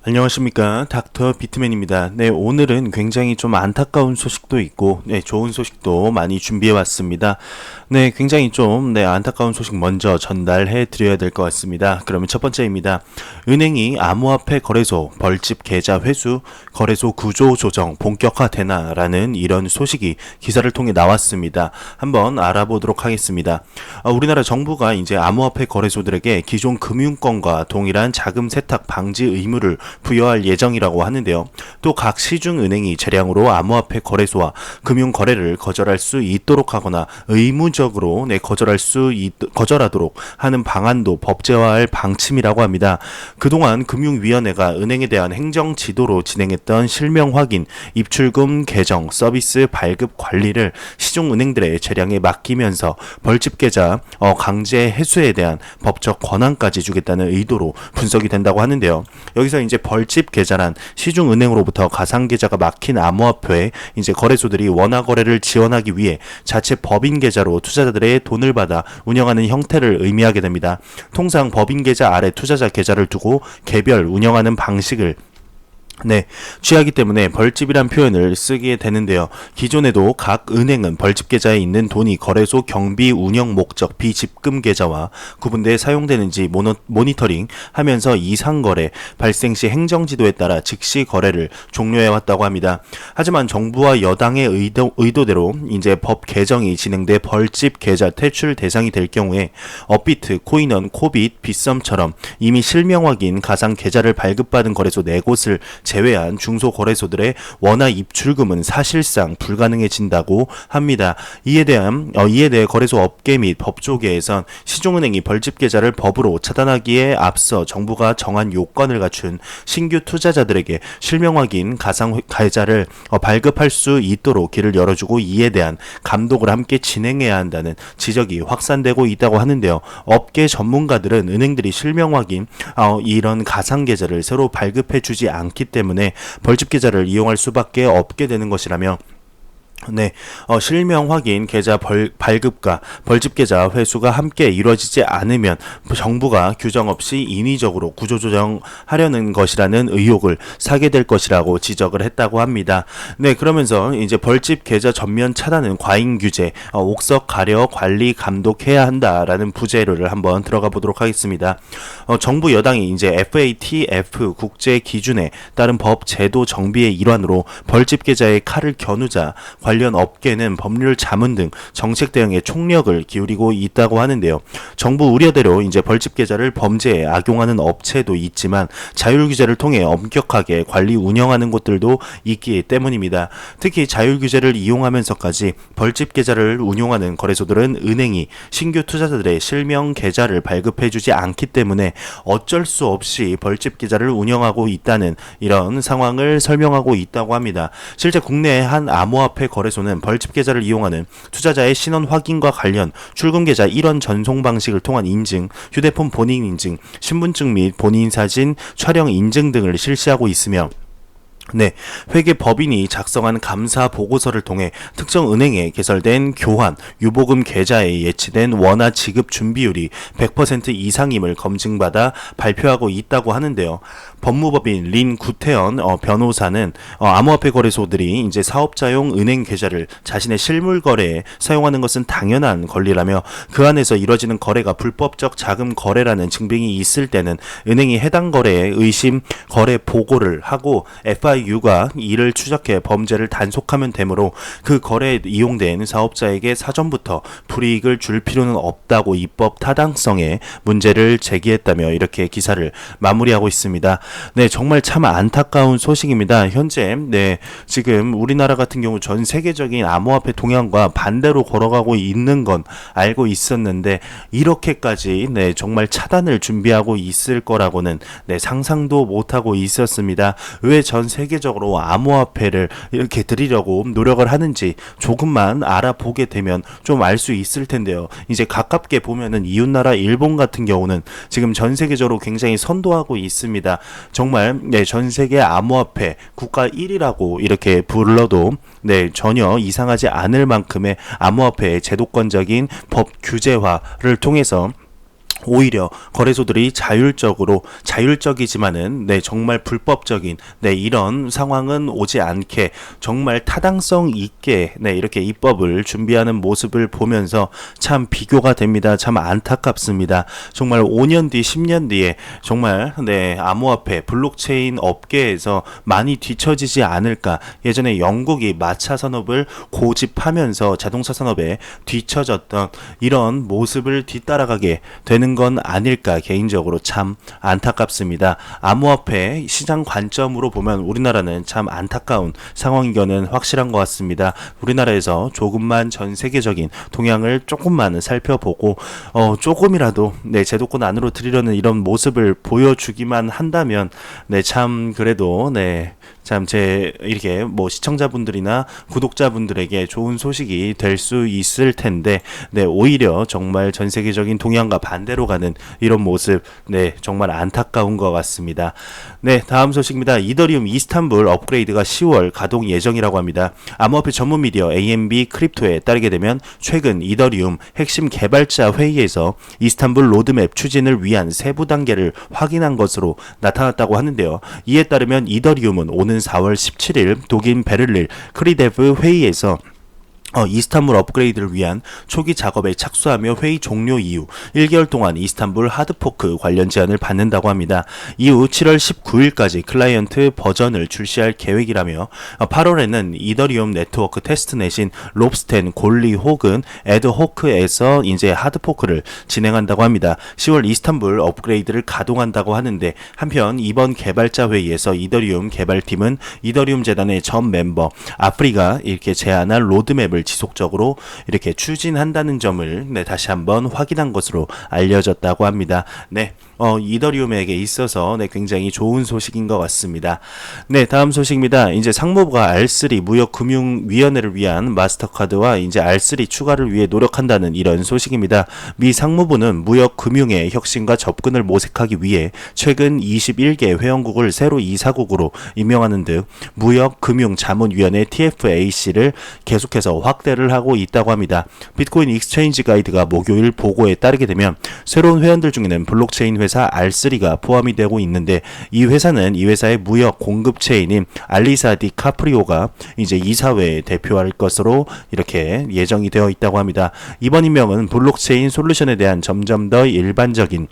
안녕하십니까, 닥터 비트맨입니다. 네, 오늘은 굉장히 좀 안타까운 소식도 있고, 네, 좋은 소식도 많이 준비해 왔습니다. 네, 굉장히 좀, 안타까운 소식 먼저 전달해 드려야 될 것 같습니다. 그러면 첫 번째입니다. 은행이 암호화폐 거래소 벌집 계좌 회수 거래소 구조 조정 본격화되나라는 이런 소식이 기사를 통해 나왔습니다. 한번 알아보도록 하겠습니다. 우리나라 정부가 이제 암호화폐 거래소들에게 기존 금융권과 동일한 자금 세탁 방지 의무를 부여할 예정이라고 하는데요. 또 각 시중은행이 재량으로 암호화폐 거래소와 금융 거래를 거절할 수 있도록 하거나 의무적으로 거절하도록 하는 방안도 법제화할 방침이라고 합니다. 그동안 금융위원회가 은행에 대한 행정 지도로 진행했던 실명 확인, 입출금 계정, 서비스 발급 관리를 시중은행들의 재량에 맡기면서 벌집 계좌 강제 해소에 대한 법적 권한까지 주겠다는 의도로 분석이 된다고 하는데요. 여기서 이제 벌집 계좌란 시중은행으로부터 가상 계좌가 막힌 암호화폐 이제 거래소들이 원화 거래를 지원하기 위해 자체 법인 계좌로 투자자들의 돈을 받아 운영하는 형태를 의미하게 됩니다. 통상 법인 계좌 아래 투자자 계좌를 두고 개별 운영하는 방식을 취하기 때문에 벌집이란 표현을 쓰게 되는데요. 기존에도 각 은행은 벌집 계좌에 있는 돈이 거래소 경비 운영 목적 비집금 계좌와 구분되어 사용되는지 모니터링 하면서 이상 거래 발생 시 행정 지도에 따라 즉시 거래를 종료해 왔다고 합니다. 하지만 정부와 여당의 의도대로 이제 법 개정이 진행돼 벌집 계좌 퇴출 대상이 될 경우에 업비트, 코인원, 코빗, 빗썸처럼 이미 실명 확인 가상 계좌를 발급받은 거래소 4곳을 제외한 중소거래소들의 원화 입출금은 사실상 불가능해진다고 합니다. 이에 대해 거래소 업계 및 법조계에선 시중은행이 벌집 계좌를 법으로 차단하기에 앞서 정부가 정한 요건을 갖춘 신규 투자자들에게 실명 확인 가상 계좌를 발급할 수 있도록 길을 열어주고 이에 대한 감독을 함께 진행해야 한다는 지적이 확산되고 있다고 하는데요. 업계 전문가들은 은행들이 실명 확인 이런 가상 계좌를 새로 발급해주지 않기 때문에 벌집 계좌를 이용할 수밖에 없게 되는 것이라며 실명 확인 계좌 발급과 벌집 계좌 회수가 함께 이루어지지 않으면 정부가 규정 없이 인위적으로 구조조정하려는 것이라는 의혹을 사게 될 것이라고 지적을 했다고 합니다. 그러면서 이제 벌집 계좌 전면 차단은 과잉 규제, 옥석 가려 관리 감독해야 한다라는 부제를 한번 들어가 보도록 하겠습니다. 정부 여당이 이제 FATF 국제 기준에 따른 법 제도 정비의 일환으로 벌집 계좌의 칼을 겨누자 관련 업계는 법률 자문 등 정책 대응에 총력을 기울이고 있다고 하는데요. 정부 우려대로 이제 벌집 계좌를 범죄에 악용하는 업체도 있지만 자율 규제를 통해 엄격하게 관리 운영하는 곳들도 있기 때문입니다. 특히 자율 규제를 이용하면서까지 벌집 계좌를 운용하는 거래소들은 은행이 신규 투자자들의 실명 계좌를 발급해주지 않기 때문에 어쩔 수 없이 벌집 계좌를 운영하고 있다는 이런 상황을 설명하고 있다고 합니다. 실제 국내의 한 암호화폐 거래소는 벌집 계좌를 이용하는 투자자의 신원 확인과 관련 출금 계좌 1원 전송 방식을 통한 인증, 휴대폰 본인 인증, 신분증 및 본인 사진 촬영 인증 등을 실시하고 있으며 회계 법인이 작성한 감사 보고서를 통해 특정 은행에 개설된 교환, 유보금 계좌에 예치된 원화 지급 준비율이 100% 이상임을 검증받아 발표하고 있다고 하는데요. 법무법인 린 구태현 변호사는 암호화폐 거래소들이 이제 사업자용 은행 계좌를 자신의 실물 거래에 사용하는 것은 당연한 권리라며 그 안에서 이뤄지는 거래가 불법적 자금 거래라는 증빙이 있을 때는 은행이 해당 거래에 의심 거래 보고를 하고 FIU가 이를 추적해 범죄를 단속하면 되므로 그 거래에 이용된 사업자에게 사전부터 불이익을 줄 필요는 없다고 입법 타당성에 문제를 제기했다며 이렇게 기사를 마무리하고 있습니다. 정말 참 안타까운 소식입니다. 현재 지금 우리나라 같은 경우 전 세계적인 암호화폐 동향과 반대로 걸어가고 있는 건 알고 있었는데 이렇게까지 정말 차단을 준비하고 있을 거라고는 상상도 못하고 있었습니다. 왜 전 세계적으로 암호화폐를 이렇게 들이려고 노력을 하는지 조금만 알아보게 되면 좀 알 수 있을 텐데요. 이제 가깝게 보면은 이웃나라 일본 같은 경우는 지금 전 세계적으로 굉장히 선도하고 있습니다. 정말 전 세계 암호화폐 국가 1위라고 이렇게 불러도 전혀 이상하지 않을 만큼의 암호화폐의 제도권적인 법 규제화를 통해서 오히려 거래소들이 자율적이지만은 정말 불법적인 이런 상황은 오지 않게 정말 타당성 있게 이렇게 입법을 준비하는 모습을 보면서 참 비교가 됩니다. 참 안타깝습니다. 정말 5년 뒤 10년 뒤에 정말 암호화폐 블록체인 업계에서 많이 뒤처지지 않을까. 예전에 영국이 마차 산업을 고집하면서 자동차 산업에 뒤처졌던 이런 모습을 뒤따라가게 되는 건 아닐까. 개인적으로 참 안타깝습니다. 암호화폐 시장 관점으로 보면 우리나라는 참 안타까운 상황인 거는 확실한 것 같습니다. 우리나라에서 조금만 전 세계적인 동향을 조금만 살펴보고 조금이라도 제도권 안으로 들이려는 이런 모습을 보여주기만 한다면 참 그래도 참 이렇게 시청자분들이나 구독자분들에게 좋은 소식이 될 수 있을 텐데 오히려 정말 전 세계적인 동향과 반대로 가는 이런 모습 정말 안타까운 것 같습니다. 다음 소식입니다. 이더리움 이스탄불 업그레이드가 10월 가동 예정이라고 합니다. 암호화폐 전문 미디어 AMB 크립토에 따르게 되면 최근 이더리움 핵심 개발자 회의에서 이스탄불 로드맵 추진을 위한 세부 단계를 확인한 것으로 나타났다고 하는데요. 이에 따르면 이더리움은 오는 4월 17일 독일 베를린 크리데브 회의에서 이스탄불 업그레이드를 위한 초기 작업에 착수하며 회의 종료 이후 1개월 동안 이스탄불 하드포크 관련 제안을 받는다고 합니다. 이후 7월 19일까지 클라이언트 버전을 출시할 계획이라며 8월에는 이더리움 네트워크 테스트넷인 롭스텐, 골리 혹은 에드호크에서 이제 하드포크를 진행한다고 합니다. 10월 이스탄불 업그레이드를 가동한다고 하는데 한편 이번 개발자 회의에서 이더리움 개발팀은 이더리움 재단의 전 멤버 아프리가 이렇게 제안한 로드맵을 지속적으로 이렇게 추진한다는 점을 다시 한번 확인한 것으로 알려졌다고 합니다. 이더리움에게 있어서 굉장히 좋은 소식인 것 같습니다. 다음 소식입니다. 이제 상무부가 R3 무역금융위원회를 위한 마스터카드와 이제 R3 추가를 위해 노력한다는 이런 소식입니다. 미 상무부는 무역금융의 혁신과 접근을 모색하기 위해 최근 21개 회원국을 새로 이사국으로 임명하는 등 무역금융자문위원회 TFAC를 계속해서 확대를 하고 있다고 합니다. 비트코인 익스체인지 가이드가 목요일 보고에 따르게 되면 새로운 회원들 중에는 블록체인 회사 R3가 포함이 되고 있는데 이 회사의 무역 공급체인인 알리사 디 카프리오가 이제 이사회에 대표할 것으로 이렇게 예정이 되어 있다고 합니다. 이번 임명은 블록체인 솔루션에 대한 점점 더 일반적인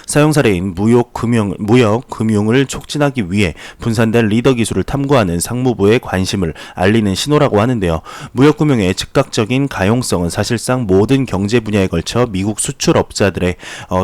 사용 사례인 무역금융을 촉진하기 위해 분산된 리더 기술을 탐구하는 상무부의 관심을 알리는 신호라고 하는데요. 무역금융의 즉각적인 가용성은 사실상 모든 경제 분야에 걸쳐 미국 수출업자들의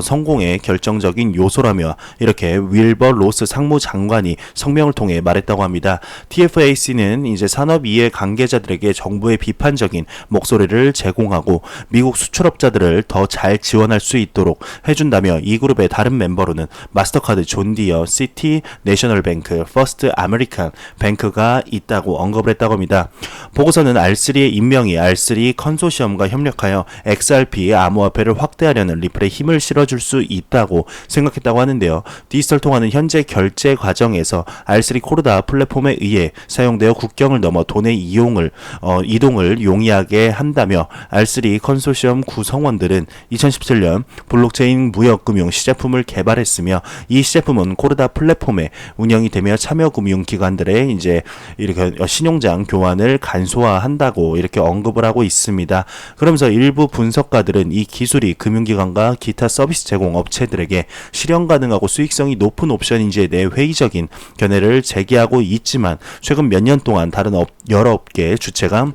성공의 결정적인 요소라며 이렇게 윌버 로스 상무장관이 성명을 통해 말했다고 합니다. TFAC는 이제 산업이해 관계자들에게 정부의 비판적인 목소리를 제공하고 미국 수출업자들을 더 잘 지원할 수 있도록 해준다며 이 그룹의 다른 멤버로는 마스터카드, 존디어, 시티, 내셔널뱅크, 퍼스트 아메리칸 뱅크가 있다고 언급을 했다고 합니다. 보고서는 R3의 임명이 R3 컨소시엄과 협력하여 XRP 암호화폐를 확대하려는 리플에 힘을 실어줄 수 있다고 생각했다고 하는데요. 디지털 통화는 현재 결제 과정에서 R3 코르다 플랫폼에 의해 사용되어 국경을 넘어 돈의 이동을 용이하게 한다며 R3 컨소시엄 구성원들은 2017년 블록체인 무역금융 시제품을 개발했으며 이 시제품은 코르다 플랫폼에 운영이 되며 참여금융기관들의 이제 이렇게 신용장 교환을 간소화한다고 이렇게 언급을 하고 있습니다. 그러면서 일부 분석가들은 이 기술이 금융기관과 기타 서비스 제공 업체들에게 실현 가능하고 수익성이 높은 옵션인지에 대해 회의적인 견해를 제기하고 있지만 최근 몇 년 동안 다른 여러 업계 주체가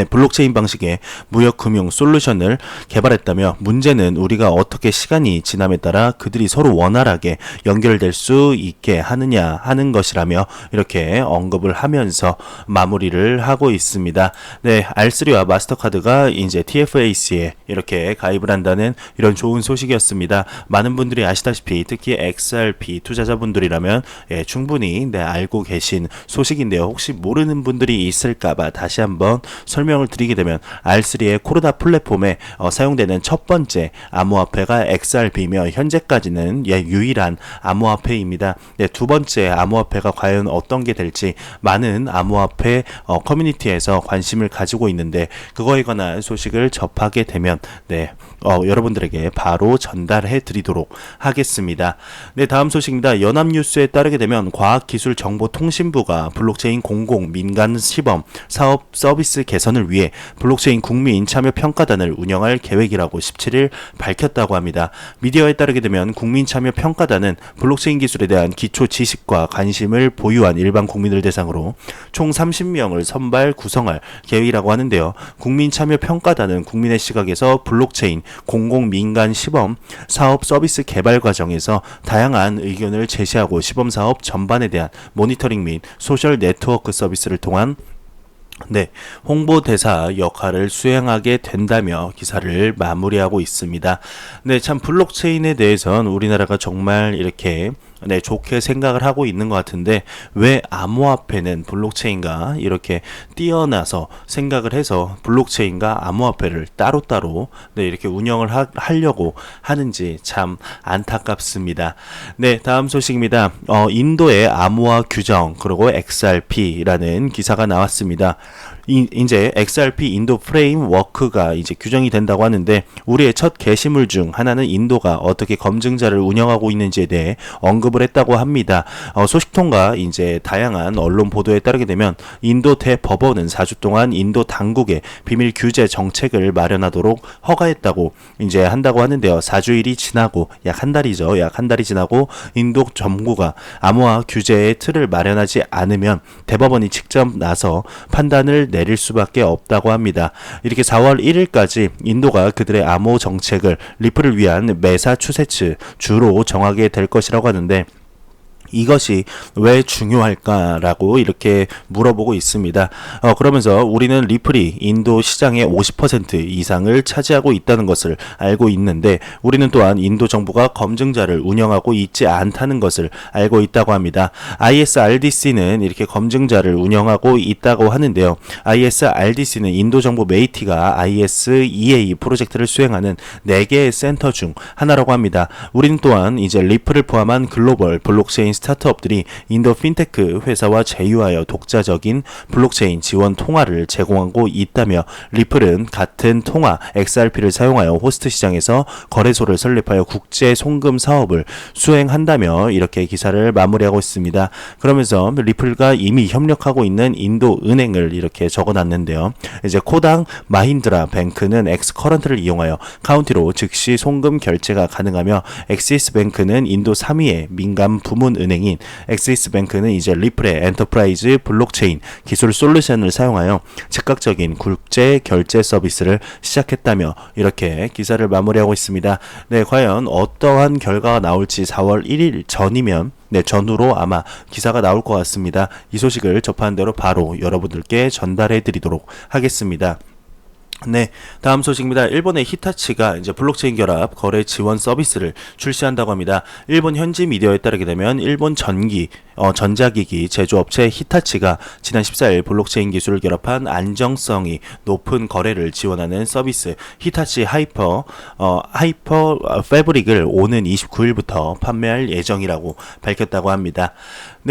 블록체인 방식의 무역금융 솔루션을 개발했다며 문제는 우리가 어떻게 시간이 지남에 따라 그들이 서로 원활하게 연결될 수 있게 하느냐 하는 것이라며 이렇게 언급을 하면서 마무리를 하고 있습니다. R3와 마스터카드가 이제 TFAC에 이렇게 가입을 한다는 이런 좋은 소식이었습니다. 많은 분들이 아시다시피 특히 XRP 투자자분들이라면 충분히 알고 계신 소식인데요. 혹시 모르는 분들이 있을까봐 다시 한번 설명을 드리게 되면 R3의 코르다 플랫폼에 사용되는 첫 번째 암호화폐가 XRP며 현재까지는 유일한 암호화폐입니다. 네, 두 번째 암호화폐가 과연 어떤 게 될지 많은 암호화폐 커뮤니티에서 관심을 가지고 있는데 그거에 관한 소식을 접하게 되면 여러분들에게 바로 전달해 드리도록 하겠습니다. 네, 다음 소식입니다. 연합뉴스에 따르게 되면 과학기술정보통신부가 블록체인 공공 민간 시범 사업 서비스 개선을 위해 블록체인 국민 참여 평가단을 운영할 계획이라고 17일 밝혔다고 합니다. 미디어에 따르게 되면 국민 참여 평가단은 블록체인 기술에 대한 기초 지식과 관심을 보유한 일반 국민을 대상으로 총 30명을 선발 구성할 계획이라고 하는데요. 국민 참여 평가단은 국민의 시각에서 블록체인 공공 민간 시범 사업 서비스 개발 과정에서 다양한 의견을 제시하고 시범 사업 전반에 대한 모니터링 및 소셜 네트워크 서비스를 통한 홍보대사 역할을 수행하게 된다며 기사를 마무리하고 있습니다. 참 블록체인에 대해서는 우리나라가 정말 이렇게 좋게 생각을 하고 있는 것 같은데 왜 암호화폐는 블록체인과 이렇게 뛰어나서 생각을 해서 블록체인과 암호화폐를 따로따로 이렇게 운영을 하려고 하는지 참 안타깝습니다. 다음 소식입니다. 인도의 암호화 규정 그리고 XRP라는 기사가 나왔습니다. 이제 XRP 인도 프레임워크가 이제 규정이 된다고 하는데 우리의 첫 게시물 중 하나는 인도가 어떻게 검증자를 운영하고 있는지에 대해 언급을 했다고 합니다. 소식통과 이제 다양한 언론 보도에 따르게 되면 인도 대법원은 4주 동안 인도 당국에 비밀 규제 정책을 마련하도록 허가했다고 이제 한다고 하는데요. 4주일이 지나고 약 한 달이죠. 약 한 달이 지나고 인도 정부가 암호화 규제의 틀을 마련하지 않으면 대법원이 직접 나서 판단을 내릴 수밖에 없다고 합니다. 이렇게 4월 1일까지 인도가 그들의 암호 정책을 리플을 위한 매사추세츠 주로 정하게 될 것이라고 하는데 이것이 왜 중요할까라고 이렇게 물어보고 있습니다. 그러면서 우리는 리플이 인도 시장의 50% 이상을 차지하고 있다는 것을 알고 있는데 우리는 또한 인도 정부가 검증자를 운영하고 있지 않다는 것을 알고 있다고 합니다. ISRDC는 이렇게 검증자를 운영하고 있다고 하는데요. ISRDC는 인도 정부 메이티가 ISEA 프로젝트를 수행하는 4개의 센터 중 하나라고 합니다. 우리는 또한 이제 리플을 포함한 글로벌 블록체인 스타트업들이 인도 핀테크 회사와 제휴하여 독자적인 블록체인 지원 통화를 제공하고 있다며 리플은 같은 통화 XRP를 사용하여 호스트 시장에서 거래소를 설립하여 국제 송금 사업을 수행한다며 이렇게 기사를 마무리하고 있습니다. 그러면서 리플과 이미 협력하고 있는 인도 은행을 이렇게 적어놨는데요. 이제 코당 마힌드라 뱅크는 엑스커런트를 이용하여 카운티로 즉시 송금 결제가 가능하며 엑시스 뱅크는 인도 3위의 민간 부문 은행인 엑시스 뱅크는 이제 리플의 엔터프라이즈 블록체인 기술 솔루션을 사용하여 즉각적인 국제 결제 서비스를 시작했다며 이렇게 기사를 마무리하고 있습니다. 과연 어떠한 결과가 나올지 4월 1일 전이면 전후로 아마 기사가 나올 것 같습니다. 이 소식을 접한 대로 바로 여러분들께 전달해 드리도록 하겠습니다. 다음 소식입니다. 일본의 히타치가 이제 블록체인 결합 거래 지원 서비스를 출시한다고 합니다. 일본 현지 미디어에 따르게 되면 일본 전자기기 제조업체 히타치가 지난 14일 블록체인 기술을 결합한 안정성이 높은 거래를 지원하는 서비스 히타치 하이퍼 패브릭을 오는 29일부터 판매할 예정이라고 밝혔다고 합니다.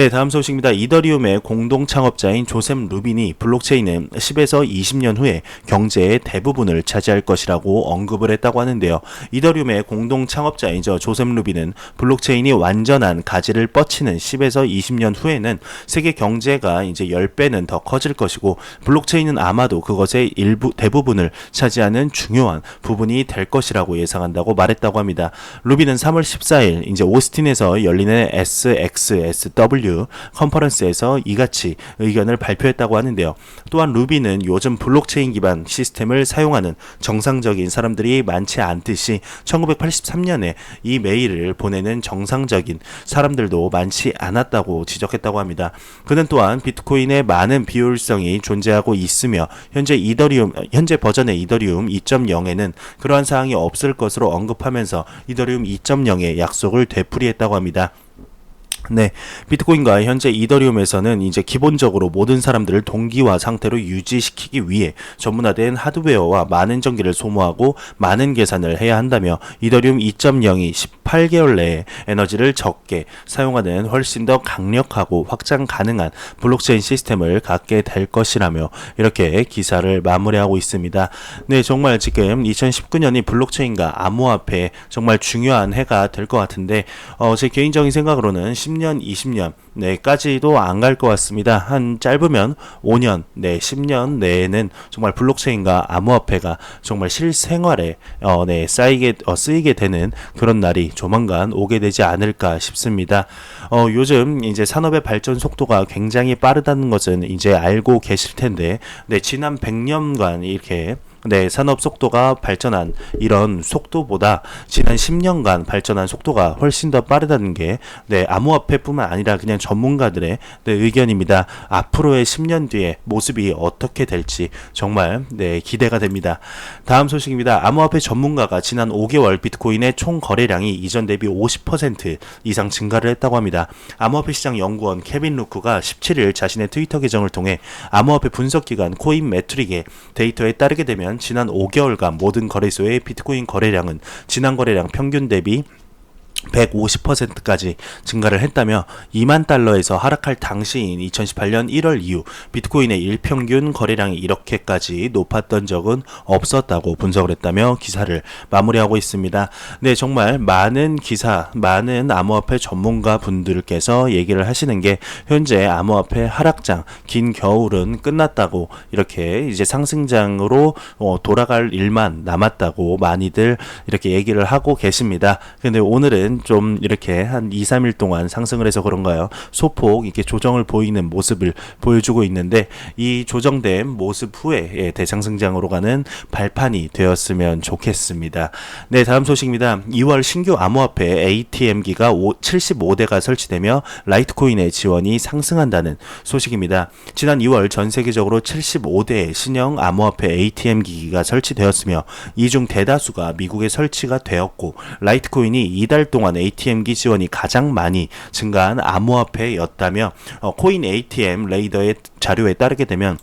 다음 소식입니다. 이더리움의 공동 창업자인 조셉 루빈이 블록체인은 10에서 20년 후에 경제의 대부분을 차지할 것이라고 언급을 했다고 하는데요. 이더리움의 공동 창업자이죠. 조셉 루빈은 블록체인이 완전한 가지를 뻗치는 10에서 20년 후에는 세계 경제가 이제 10배는 더 커질 것이고 블록체인은 아마도 그것의 대부분을 차지하는 중요한 부분이 될 것이라고 예상한다고 말했다고 합니다. 루빈은 3월 14일 이제 오스틴에서 열리는 SXSW 컨퍼런스에서 이같이 의견을 발표했다고 하는데요. 또한 루빈은 요즘 블록체인 기반 시스템을 사용하는 정상적인 사람들이 많지 않듯이 1983년에 이 메일을 보내는 정상적인 사람들도 많지 않았다고 지적했다고 합니다. 그는 또한 비트코인의 많은 비효율성이 존재하고 있으며 현재 버전의 이더리움 2.0에는 그러한 사항이 없을 것으로 언급하면서 이더리움 2.0의 약속을 되풀이했다고 합니다. 네, 비트코인과 현재 이더리움에서는 이제 기본적으로 모든 사람들을 동기화 상태로 유지시키기 위해 전문화된 하드웨어와 많은 전기를 소모하고 많은 계산을 해야 한다며 이더리움 2.0이 18개월 내에 에너지를 적게 사용하는 훨씬 더 강력하고 확장 가능한 블록체인 시스템을 갖게 될 것이라며 이렇게 기사를 마무리하고 있습니다. 네, 정말 지금 2019년이 블록체인과 암호화폐 정말 중요한 해가 될 것 같은데 제 개인적인 생각으로는 10년, 20년 까지도 안 갈 것 같습니다. 한 짧으면 5년, 10년 내에는 정말 블록체인과 암호화폐가 정말 실생활에 쓰이게 되는 그런 날이 조만간 오게 되지 않을까 싶습니다. 요즘 이제 산업의 발전 속도가 굉장히 빠르다는 것은 이제 알고 계실 텐데, 지난 100년간 이렇게 산업 속도가 발전한 이런 속도보다 지난 10년간 발전한 속도가 훨씬 더 빠르다는 게 암호화폐뿐만 아니라 그냥 전문가들의 의견입니다. 앞으로의 10년 뒤에 모습이 어떻게 될지 정말 기대가 됩니다. 다음 소식입니다. 암호화폐 전문가가 지난 5개월 비트코인의 총 거래량이 이전 대비 50% 이상 증가를 했다고 합니다. 암호화폐 시장 연구원 케빈 루크가 17일 자신의 트위터 계정을 통해 암호화폐 분석기관 코인 매트릭의 데이터에 따르게 되면 지난 5개월간 모든 거래소의 비트코인 거래량은 지난 거래량 평균 대비 150%까지 증가를 했다며 2만 달러에서 하락할 당시인 2018년 1월 이후 비트코인의 일평균 거래량이 이렇게까지 높았던 적은 없었다고 분석을 했다며 기사를 마무리하고 있습니다. 네, 정말 많은 암호화폐 전문가 분들께서 얘기를 하시는 게 현재 암호화폐 하락장, 긴 겨울은 끝났다고 이렇게 이제 상승장으로 돌아갈 일만 남았다고 많이들 이렇게 얘기를 하고 계십니다. 근데 오늘은 좀 이렇게 한 2-3일 동안 상승을 해서 그런가요? 소폭 이렇게 조정을 보이는 모습을 보여주고 있는데 이 조정된 모습 후에 대상승장으로 가는 발판이 되었으면 좋겠습니다. 네, 다음 소식입니다. 2월 신규 암호화폐 ATM기가 75대가 설치되며 라이트코인의 지원이 상승한다는 소식입니다. 지난 2월 전 세계적으로 75대의 신형 암호화폐 ATM기기가 설치되었으며 이 중 대다수가 미국에 설치가 되었고 라이트코인이 이달 동안 ATM기 지원이 가장 많이 증가한 암호화폐였다며 코인 ATM 레이더의 자료에 따르게 되면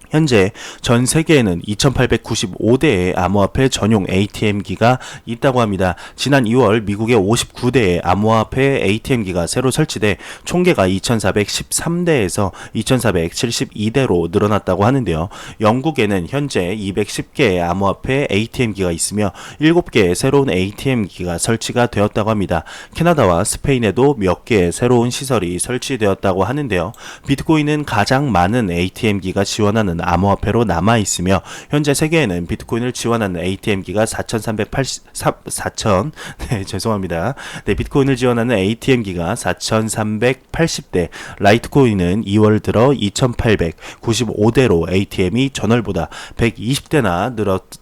현재 전 세계에는 2895대의 암호화폐 전용 ATM기가 있다고 합니다. 지난 2월 미국의 59대의 암호화폐 ATM기가 새로 설치돼 총계가 2413대에서 2472대로 늘어났다고 하는데요. 영국에는 현재 210개의 암호화폐 ATM기가 있으며 7개의 새로운 ATM기가 설치가 되었다고 합니다. 캐나다와 스페인에도 몇 개의 새로운 시설이 설치되었다고 하는데요. 비트코인은 가장 많은 ATM기가 지원하는 암호화폐로 남아있으며 현재 세계에는 비트코인을 지원하는 ATM기가 비트코인을 지원하는 ATM기가 4380대, 라이트코인은 2월 들어 2895대로 ATM이 전월보다 120대나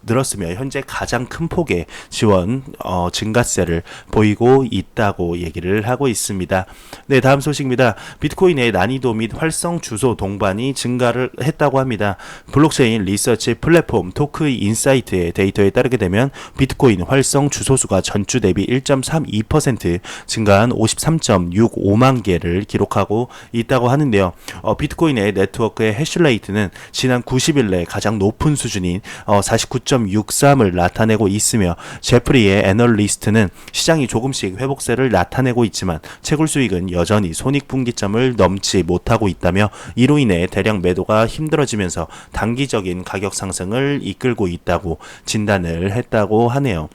늘었으며 현재 가장 큰 폭의 지원 증가세를 보이고 있다고 얘기를 하고 있습니다. 네, 다음 소식입니다. 비트코인의 난이도 및 활성 주소 동반이 증가를 했다고 합니다. 블록체인 리서치 플랫폼 토크 인사이트의 데이터에 따르게 되면 비트코인 활성 주소수가 전주 대비 1.32% 증가한 53.65만 개를 기록하고 있다고 하는데요. 비트코인의 네트워크의 해시레이트는 지난 90일 내 가장 높은 수준인 49.63을 나타내고 있으며 제프리의 애널리스트는 시장이 조금씩 회복세를 나타내고 있지만 채굴 수익은 여전히 손익분기점을 넘지 못하고 있다며 이로 인해 대량 매도가 힘들어지면서 단기적인 가격 상승을 이끌고 있다고 진단을 했다고 하네요.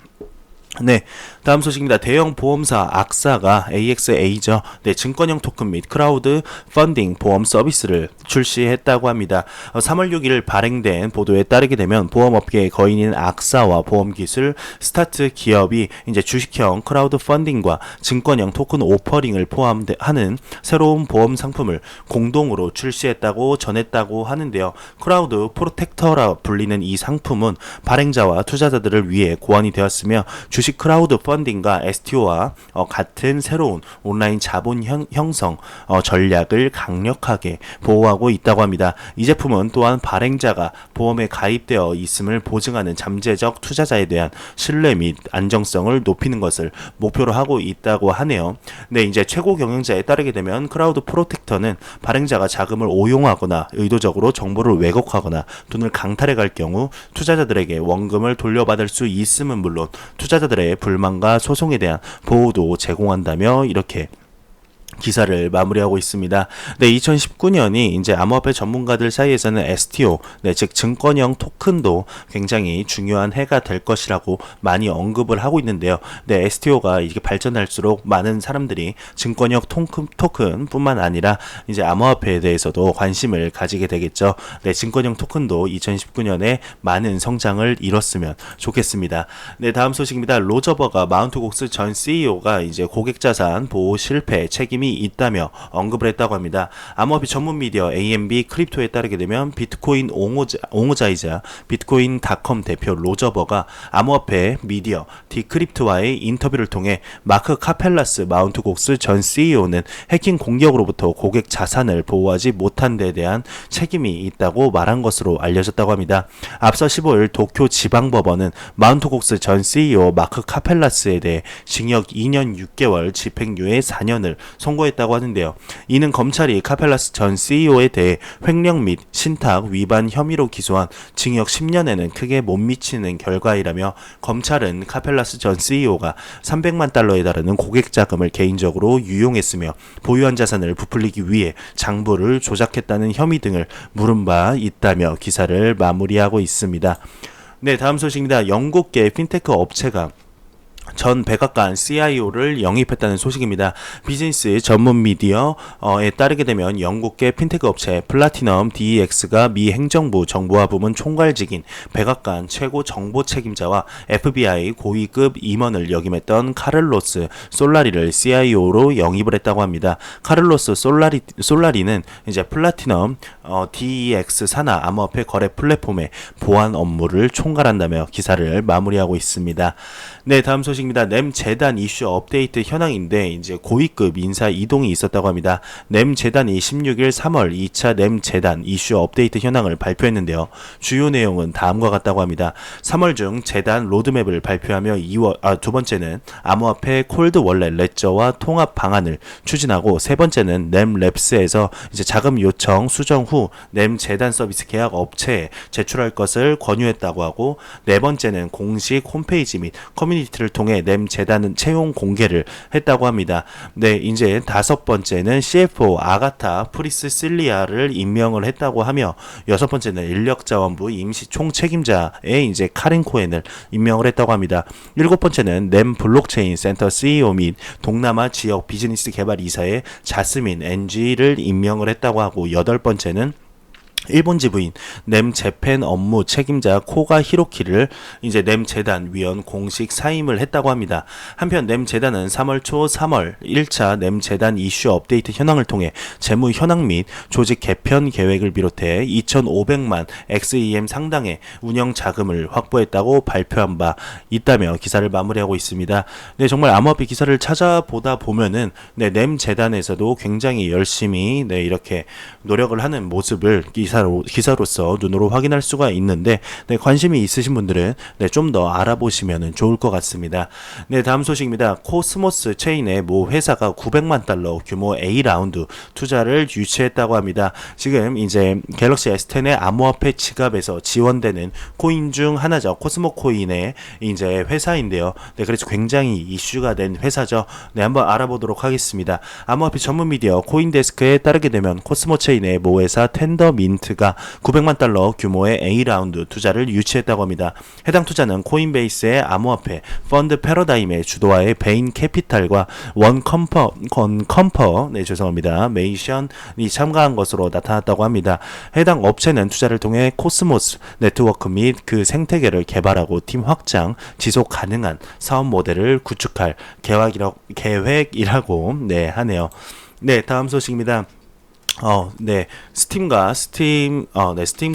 네, 다음 소식입니다. 대형 보험사 악사가 AXA죠. 증권형 토큰 및 크라우드 펀딩 보험 서비스를 출시했다고 합니다. 3월 6일 발행된 보도에 따르게 되면 보험업계의 거인인 악사와 보험기술 스타트 기업이 이제 주식형 크라우드 펀딩과 증권형 토큰 오퍼링을 포함하는 새로운 보험 상품을 공동으로 출시했다고 전했다고 하는데요. 크라우드 프로텍터라 불리는 이 상품은 발행자와 투자자들을 위해 고안이 되었으며 주식 주식 크라우드 펀딩과 STO와 같은 새로운 온라인 자본 형성 전략을 강력하게 보호하고 있다고 합니다. 이 제품은 또한 발행자가 보험에 가입되어 있음을 보증하는 잠재적 투자자에 대한 신뢰 및 안정성을 높이는 것을 목표로 하고 있다고 하네요. 네, 이제 최고 경영자에 따르게 되면 크라우드 프로텍터는 발행자가 자금을 오용하거나 의도적으로 정보를 왜곡하거나 돈을 강탈해 갈 경우 투자자들에게 원금을 돌려받을 수 있음은 물론 투자자들의 불만과 소송에 대한 보호도 제공한다며 이렇게 기사를 마무리하고 있습니다. 네, 2019년이 이제 암호화폐 전문가들 사이에서는 STO, 즉 증권형 토큰도 굉장히 중요한 해가 될 것이라고 많이 언급을 하고 있는데요. 네, STO가 이게 발전할수록 많은 사람들이 증권형 토큰뿐만 아니라 이제 암호화폐에 대해서도 관심을 가지게 되겠죠. 네, 증권형 토큰도 2019년에 많은 성장을 이뤘으면 좋겠습니다. 네, 다음 소식입니다. 로저버가 마운트곡스 전 CEO가 이제 고객자산 보호 실패 책임이 있다며 언급을 했다고 합니다. 암호화폐 전문 미디어 AMB 크립토에 따르게 되면 비트코인 옹호자이자 비트코인닷컴 대표 로저버가 암호화폐 미디어 디크립트와의 인터뷰를 통해 마크 카펠라스 마운트곡스 전 CEO는 해킹 공격으로부터 고객 자산을 보호하지 못한 데 대한 책임이 있다고 말한 것으로 알려졌다고 합니다. 앞서 15일 도쿄 지방법원은 마운트곡스 전 CEO 마크 카펠라스에 대해 징역 2년 6개월 집행유예 4년을 선고했다고 하는데요. 이는 검찰이 카펠라스 전 CEO에 대해 횡령 및 신탁 위반 혐의로 기소한 징역 10년에는 크게 못 미치는 결과이라며 검찰은 카펠라스 전 CEO가 300만 달러에 달하는 고객 자금을 개인적으로 유용했으며 보유한 자산을 부풀리기 위해 장부를 조작했다는 혐의 등을 물은 바 있다며 기사를 마무리하고 있습니다. 네, 다음 소식입니다. 영국계 핀테크 업체가 전 백악관 CIO를 영입했다는 소식입니다. 비즈니스 전문 미디어에 따르게 되면 영국계 핀테크 업체 플라티넘 DEX가 미 행정부 정보화 부문 총괄직인 백악관 최고 정보 책임자와 FBI 고위급 임원을 역임했던 카를로스 솔라리를 CIO로 영입을 했다고 합니다. 카를로스 솔라리는 이제 플라티넘 DEX 산하 암호화폐 거래 플랫폼의 보안 업무를 총괄한다며 기사를 마무리하고 있습니다. 네, 다음 소식입니다. 램 재단 이슈 업데이트 현황인데 이제 고위급 인사 이동이 있었다고 합니다. 램 재단이 16일 3월 2차 램 재단 이슈 업데이트 현황을 발표했는데요. 주요 내용은 다음과 같다고 합니다. 3월 중 재단 로드맵을 발표하며 두 번째는 암호화폐 콜드 월렛 레저와 통합 방안을 추진하고 세 번째는 램 랩스에서 이제 자금 요청 수정 후 램 재단 서비스 계약 업체에 제출할 것을 권유했다고 하고 네 번째는 공식 홈페이지 및 커뮤니티를 통해 램 재단은 채용 공개를 했다고 합니다. 네, 이제 다섯 번째는 CFO 아가타 프리스실리아를 임명을 했다고 하며 여섯 번째는 인력자원부 임시 총책임자에 이제 카린 코엔을 임명을 했다고 합니다. 일곱 번째는 램 블록체인 센터 CEO 및 동남아 지역 비즈니스 개발 이사에 자스민 NG를 임명을 했다고 하고 여덟 번째는 일본 지부인 램 재팬 업무 책임자 코가 히로키를 이제 램 재단 위원 공식 사임을 했다고 합니다. 한편 램 재단은 3월 초 3월 1차 램 재단 이슈 업데이트 현황을 통해 재무 현황 및 조직 개편 계획을 비롯해 2,500만 XEM 상당의 운영 자금을 확보했다고 발표한 바 있다며 기사를 마무리하고 있습니다. 네, 정말 암호화폐 기사를 찾아보다 보면은 램 재단에서도 굉장히 열심히 이렇게 노력을 하는 모습을 기사로서 눈으로 확인할 수가 있는데 관심이 있으신 분들은 좀 더 알아보시면 좋을 것 같습니다. 네, 다음 소식입니다. 코스모스 체인의 모 회사가 900만 달러 규모 A라운드 투자를 유치했다고 합니다. 지금 이제 갤럭시 S10의 암호화폐 지갑에서 지원되는 코인 중 하나죠. 코스모 코인의 이제 회사인데요. 네, 그래서 굉장히 이슈가 된 회사죠. 네, 한번 알아보도록 하겠습니다. 암호화폐 전문 미디어 코인데스크에 따르게 되면 코스모 체인의 모 회사 텐더 민트가 900만 달러 규모의 A라운드 투자를 유치했다고 합니다. 해당 투자는 코인베이스의 암호화폐 펀드 패러다임의 주도하에 베인 캐피탈과 메이션이 참가한 것으로 나타났다고 합니다. 해당 업체는 투자를 통해 코스모스 네트워크 및 그 생태계를 개발하고 팀 확장, 지속 가능한 사업 모델을 구축할 계획이라고 하네요. 네, 다음 소식입니다. 네. 스팀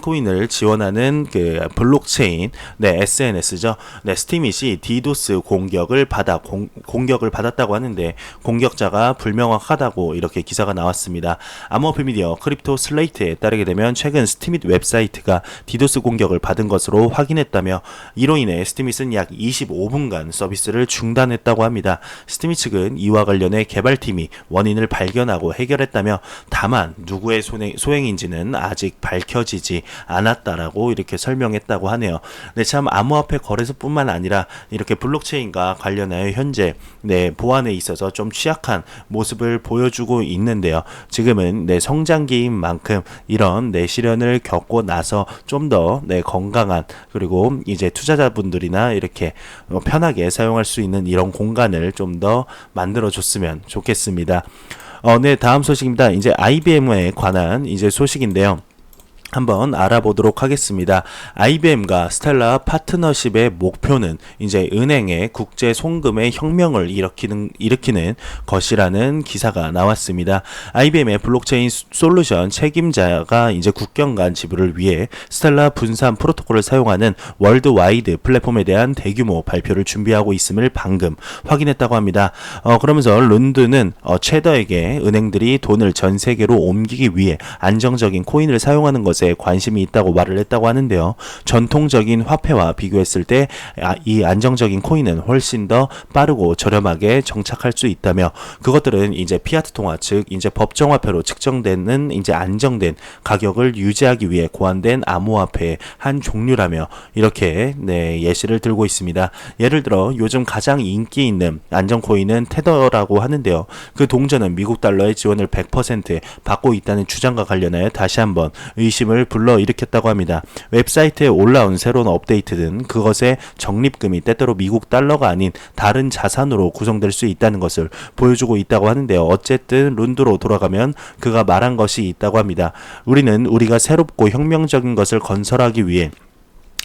코인을 지원하는 그 블록체인, 네, SNS죠. 네, 스팀잇이 디도스 공격을 받았다고 하는데 공격자가 불명확하다고 이렇게 기사가 나왔습니다. 암호화폐 미디어 크립토 슬레이트에 따르게 되면 최근 스팀잇 웹사이트가 디도스 공격을 받은 것으로 확인했다며 이로 인해 스팀잇은 약 25분간 서비스를 중단했다고 합니다. 스팀잇 측은 이와 관련해 개발팀이 원인을 발견하고 해결했다며 다만 누구의 소행인지는 아직 밝혀지지 않았다라고 이렇게 설명했다고 하네요. 네, 참 암호화폐 거래소뿐만 아니라 이렇게 블록체인과 관련하여 현재 보안에 있어서 좀 취약한 모습을 보여주고 있는데요. 지금은 성장기인 만큼 이런 시련을 겪고 나서 좀 더 건강한 그리고 이제 투자자분들이나 이렇게 편하게 사용할 수 있는 이런 공간을 좀 더 만들어 줬으면 좋겠습니다. 네, 다음 소식입니다. 이제 IBM에 관한 이제 소식인데요. 한번 알아보도록 하겠습니다. IBM과 스텔라 파트너십의 목표는 이제 은행의 국제 송금의 혁명을 일으키는 것이라는 기사가 나왔습니다. IBM의 블록체인 솔루션 책임자가 이제 국경 간 지불을 위해 스텔라 분산 프로토콜을 사용하는 월드와이드 플랫폼에 대한 대규모 발표를 준비하고 있음을 방금 확인했다고 합니다. 그러면서 룬드는 체더에게 은행들이 돈을 전 세계로 옮기기 위해 안정적인 코인을 사용하는 것에 관심이 있다고 말을 했다고 하는데요. 전통적인 화폐와 비교했을 때 이 안정적인 코인은 훨씬 더 빠르고 저렴하게 정착할 수 있다며 그것들은 이제 피아트 통화 즉 이제 법정 화폐로 측정되는 이제 안정된 가격을 유지하기 위해 고안된 암호화폐의 한 종류라며 이렇게 예시를 들고 있습니다. 예를 들어 요즘 가장 인기 있는 안정 코인은 테더라고 하는데요. 그 동전은 미국 달러의 지원을 100% 받고 있다는 주장과 관련하여 다시 한번 의심을 불러일으켰다고 합니다. 웹사이트에 올라온 새로운 업데이트는 그것의 적립금이 때때로 미국 달러가 아닌 다른 자산으로 구성될 수 있다는 것을 보여주고 있다고 하는데요. 어쨌든 룬드로 돌아가면 그가 말한 것이 있다고 합니다. 우리는 우리가 새롭고 혁명적인 것을 건설하기 위해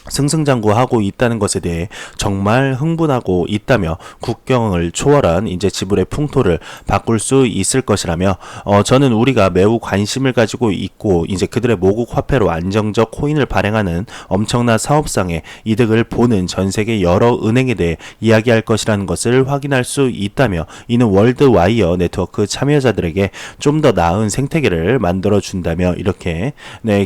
승승장구하고 있다는 것에 대해 정말 흥분하고 있다며 국경을 초월한 이제 지불의 풍토를 바꿀 수 있을 것이라며 저는 우리가 매우 관심을 가지고 있고 이제 그들의 모국 화폐로 안정적 코인을 발행하는 엄청난 사업상의 이득을 보는 전 세계 여러 은행에 대해 이야기할 것이라는 것을 확인할 수 있다며 이는 월드와이어 네트워크 참여자들에게 좀 더 나은 생태계를 만들어 준다며 이렇게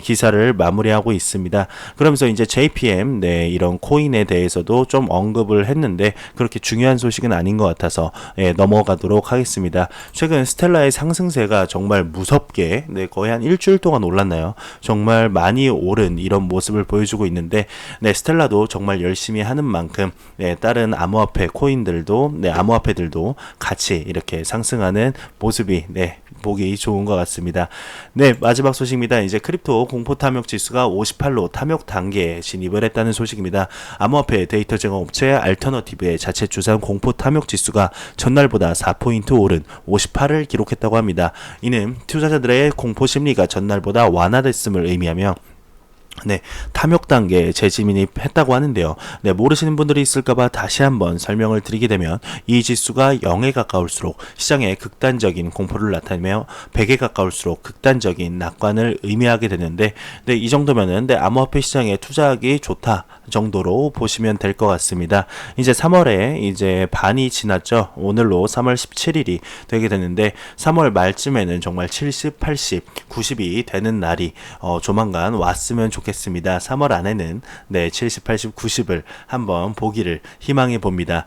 기사를 마무리하고 있습니다. 그러면서 이제 JPM 이런 코인에 대해서도 좀 언급을 했는데 그렇게 중요한 소식은 아닌 것 같아서 넘어가도록 하겠습니다. 최근 스텔라의 상승세가 정말 무섭게 거의 한 일주일 동안 올랐나요? 정말 많이 오른 이런 모습을 보여주고 있는데 스텔라도 정말 열심히 하는 만큼 다른 암호화폐 코인들도 암호화폐들도 같이 이렇게 상승하는 모습이 보기 좋은 것 같습니다. 마지막 소식입니다. 이제 크립토 공포 탐욕 지수가 58로 탐욕 단계에 진입을 했다는 소식입니다. 암호화폐 데이터 제공 업체 알터너티브의 자체 주산 공포 탐욕 지수가 전날보다 4포인트 오른 58을 기록했다고 합니다. 이는 투자자들의 공포 심리가 전날보다 완화됐음을 의미하며 탐욕 단계에 재진입했다고 하는데요. 모르시는 분들이 있을까봐 다시 한번 설명을 드리게 되면 이 지수가 0에 가까울수록 시장에 극단적인 공포를 나타내며 100에 가까울수록 극단적인 낙관을 의미하게 되는데 이 정도면은 암호화폐 시장에 투자하기 좋다 정도로 보시면 될 것 같습니다. 이제 3월에 이제 반이 지났죠. 오늘로 3월 17일이 되게 되는데 3월 말쯤에는 정말 70, 80, 90이 되는 날이 조만간 왔으면 좋겠습니다. 3월 안에는 70, 80, 90을 한번 보기를 희망해 봅니다.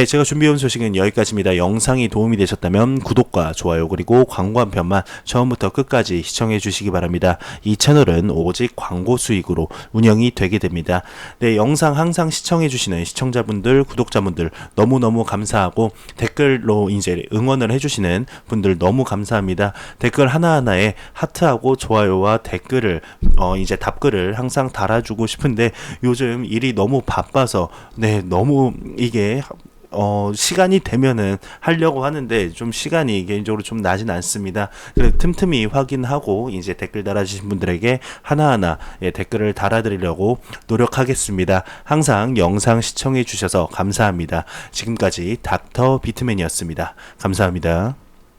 제가 준비해온 소식은 여기까지입니다. 영상이 도움이 되셨다면 구독과 좋아요 그리고 광고 한 편만 처음부터 끝까지 시청해 주시기 바랍니다. 이 채널은 오직 광고 수익으로 운영이 되게 됩니다. 영상 항상 시청해 주시는 시청자분들, 구독자분들 너무너무 감사하고 댓글로 이제 응원을 해주시는 분들 너무 감사합니다. 댓글 하나하나에 하트하고 좋아요와 댓글을 이제 답글을 항상 달아주고 싶은데 요즘 일이 너무 바빠서 너무 이게 시간이 되면은 하려고 하는데 좀 시간이 개인적으로 좀 나진 않습니다. 그래서 틈틈이 확인하고 이제 댓글 달아주신 분들에게 하나하나 댓글을 달아드리려고 노력하겠습니다. 항상 영상 시청해 주셔서 감사합니다. 지금까지 닥터 비트맨이었습니다. 감사합니다.